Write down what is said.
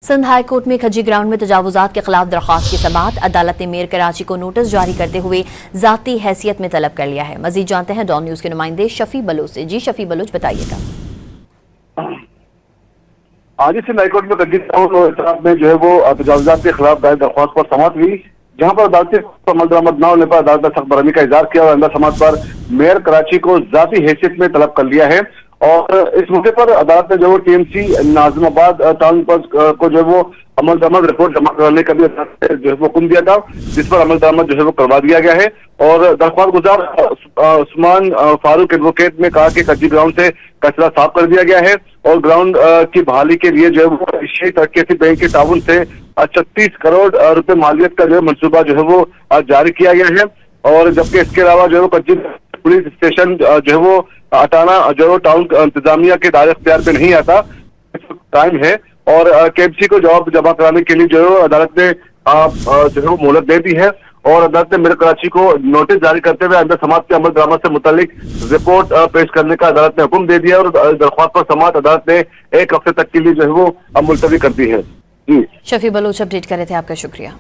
Sindh high court में खज्जी ground में तजावुजात के खिलाफ दरख्वास्त की समाअत। अदालत ने मेयर कराची को नोटिस जारी करते हुए जाती हैसियत में तलब कर लिया है। मजीद जानते हैं डॉन न्यूज के नुमाइंदे शफी बलोच से। जी शफी बलोच, बताइएगा। आज सिंध हाई कोर्ट में खज्जी ग्राउंड में जो है वो तजावुजात के खिलाफ दायर दरख्वास्त पर समाअत हुई, जहां पर अदालती अमल दरामद न होने पर अदालत ने सख्त बरहमी का इजहार किया और आइंदा समाअत पर मेयर कराची को जाती हैसियत में तलब कर लिया है। और इस मौके पर अदालत ने जो वो टीएमसी नाजिमाबाद टाउन को जो है वो अमल दरामद रिपोर्ट जमा कराने का भी जो है वो हुक्म दिया था, जिस पर अमल दरामद जो है वो करवा दिया गया है। और दरख्वास्त गुजार उस्मान फारूक एडवोकेट ने कहा कि खज्जी ग्राउंड से कचरा साफ कर दिया गया है और ग्राउंड की बहाली के लिए जो है वो एशियाई तरक्की बैंक के ताउन से 36 करोड़ रुपए मालियत का जो है मनसूबा जो है वो जारी किया गया है। और जबकि इसके अलावा जो है वो खज्जी पुलिस स्टेशन जो है वो हटाना जो है टाउन इंतजामिया के दायरे इख्तियार पे नहीं आता, टाइम है। और केएमसी को जवाब जमा कराने के लिए जो है अदालत ने जो है वो मोहलत दे दी है। और अदालत ने मेयर कराची को नोटिस जारी करते हुए आइंदा समाअत के अमल दरामद से मुतालिक रिपोर्ट पेश करने का अदालत ने हुक्म दे दिया और दरख्वास्त पर समाअत अदालत ने 1 हफ्ते तक के लिए जो है वो मुलतवी कर दी है। जी शफी बलोच अपडेट कर रहे थे, आपका शुक्रिया।